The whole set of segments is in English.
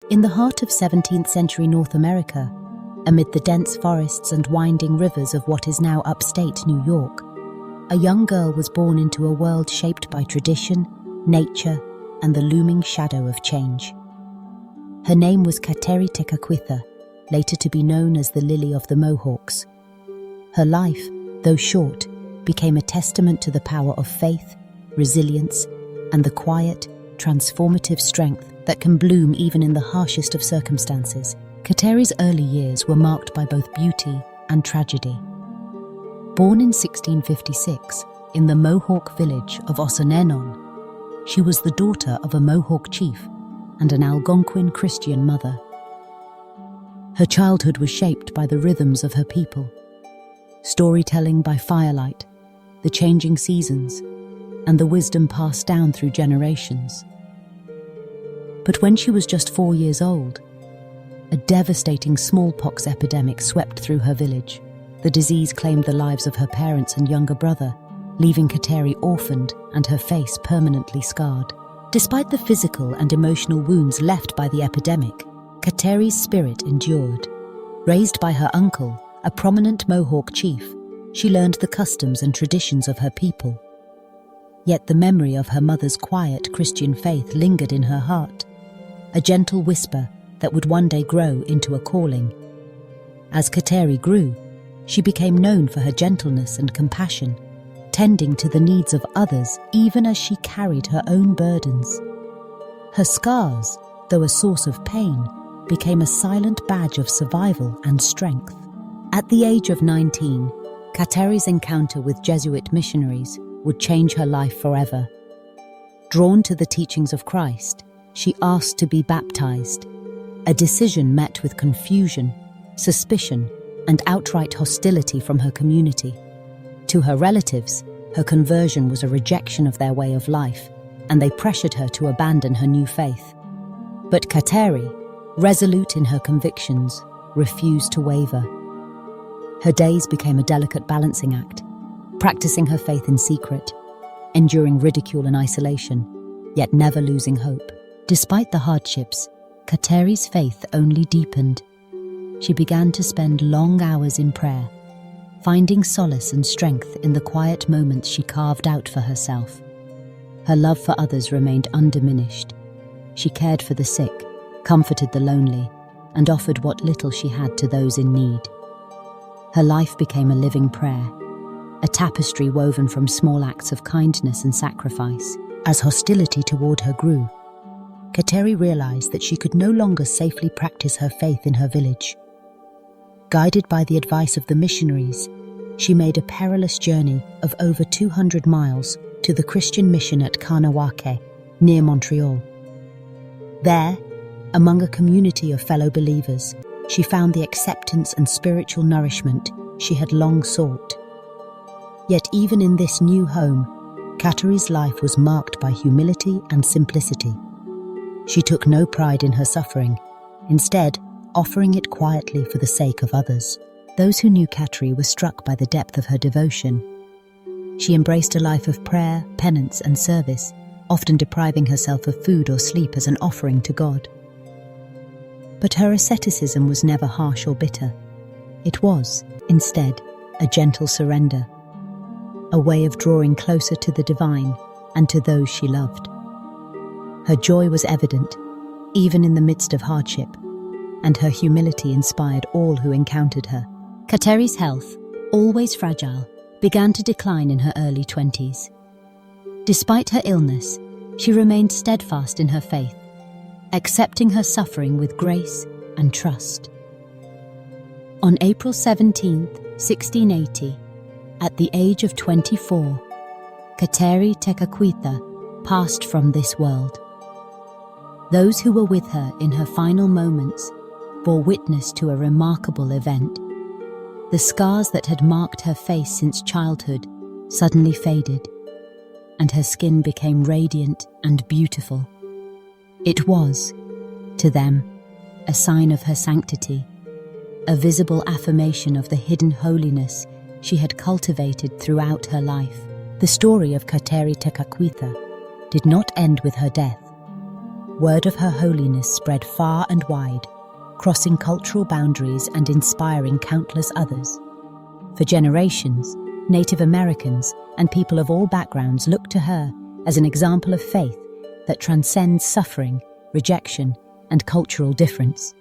In the heart of 17th century North America, amid the dense forests and winding rivers of what is now upstate New York, a young girl was born into a world shaped by tradition, nature, and the looming shadow of change. Her name was Kateri Tekakwitha, later to be known as the Lily of the Mohawks. Her life, though short, became a testament to the power of faith, resilience, and the quiet, transformative strength that can bloom even in the harshest of circumstances. Kateri's early years were marked by both beauty and tragedy. Born in 1656 in the Mohawk village of Osanenon, she was the daughter of a Mohawk chief and an Algonquin Christian mother. Her childhood was shaped by the rhythms of her people, storytelling by firelight, the changing seasons, and the wisdom passed down through generations. But when she was just 4 years old, a devastating smallpox epidemic swept through her village. The disease claimed the lives of her parents and younger brother, leaving Kateri orphaned and her face permanently scarred. Despite the physical and emotional wounds left by the epidemic, Kateri's spirit endured. Raised by her uncle, a prominent Mohawk chief, she learned the customs and traditions of her people. Yet the memory of her mother's quiet Christian faith lingered in her heart, a gentle whisper that would one day grow into a calling. As Kateri grew, she became known for her gentleness and compassion, tending to the needs of others even as she carried her own burdens. Her scars, though a source of pain, became a silent badge of survival and strength. At the age of 19, Kateri's encounter with Jesuit missionaries would change her life forever. Drawn to the teachings of Christ, she asked to be baptized, a decision met with confusion, suspicion, and outright hostility from her community. To her relatives, her conversion was a rejection of their way of life, and they pressured her to abandon her new faith. But Kateri, resolute in her convictions, refused to waver. Her days became a delicate balancing act, practicing her faith in secret, enduring ridicule and isolation, yet never losing hope. Despite the hardships, Kateri's faith only deepened. She began to spend long hours in prayer, finding solace and strength in the quiet moments she carved out for herself. Her love for others remained undiminished. She cared for the sick, comforted the lonely, and offered what little she had to those in need. Her life became a living prayer, a tapestry woven from small acts of kindness and sacrifice. As hostility toward her grew, Kateri realized that she could no longer safely practice her faith in her village. Guided by the advice of the missionaries, she made a perilous journey of over 200 miles to the Christian mission at Kanawake, near Montreal. There, among a community of fellow believers, she found the acceptance and spiritual nourishment she had long sought. Yet even in this new home, Kateri's life was marked by humility and simplicity. She took no pride in her suffering, instead offering it quietly for the sake of others. Those who knew Kateri were struck by the depth of her devotion. She embraced a life of prayer, penance, and service, often depriving herself of food or sleep as an offering to God. But her asceticism was never harsh or bitter. It was, instead, a gentle surrender, a way of drawing closer to the divine and to those she loved. Her joy was evident, even in the midst of hardship, and her humility inspired all who encountered her. Kateri's health, always fragile, began to decline in her early 20s. Despite her illness, she remained steadfast in her faith, accepting her suffering with grace and trust. On April 17, 1680, at the age of 24, Kateri Tekakwitha passed from this world. Those who were with her in her final moments bore witness to a remarkable event. The scars that had marked her face since childhood suddenly faded, and her skin became radiant and beautiful. It was, to them, a sign of her sanctity, a visible affirmation of the hidden holiness she had cultivated throughout her life. The story of Kateri Tekakwitha did not end with her death. word of her holiness spread far and wide, crossing cultural boundaries and inspiring countless others. For generations, Native Americans and people of all backgrounds looked to her as an example of faith that transcends suffering, rejection, and cultural difference.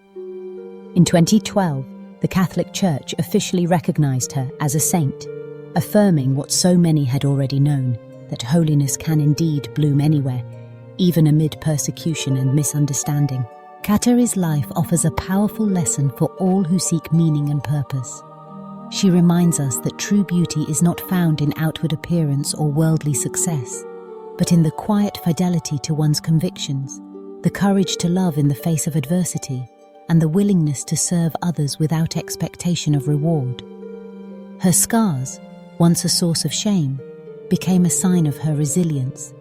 In 2012, the Catholic Church officially recognized her as a saint, affirming what so many had already known, that holiness can indeed bloom anywhere, even amid persecution and misunderstanding. Kateri's life offers a powerful lesson for all who seek meaning and purpose. She reminds us that true beauty is not found in outward appearance or worldly success, but in the quiet fidelity to one's convictions, the courage to love in the face of adversity, and the willingness to serve others without expectation of reward. Her scars, once a source of shame, became a sign of her resilience,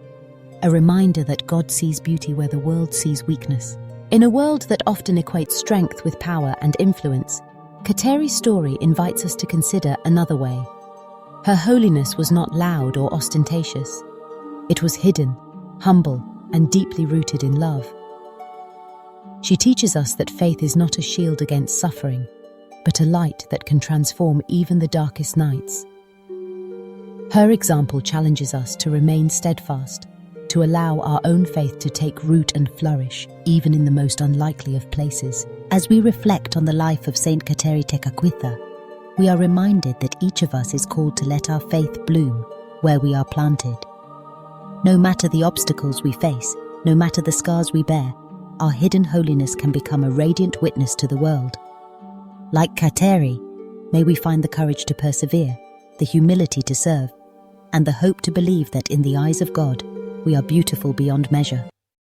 a reminder that God sees beauty where the world sees weakness. In a world that often equates strength with power and influence, Kateri's story invites us to consider another way. Her holiness was not loud or ostentatious. It was hidden, humble, and deeply rooted in love. She teaches us that faith is not a shield against suffering, but a light that can transform even the darkest nights. Her example challenges us to remain steadfast, to allow our own faith to take root and flourish, even in the most unlikely of places. As we reflect on the life of Saint Kateri Tekakwitha, we are reminded that each of us is called to let our faith bloom where we are planted. No matter the obstacles we face, no matter the scars we bear, our hidden holiness can become a radiant witness to the world. Like Kateri, may we find the courage to persevere, the humility to serve, and the hope to believe that in the eyes of God, we are beautiful beyond measure.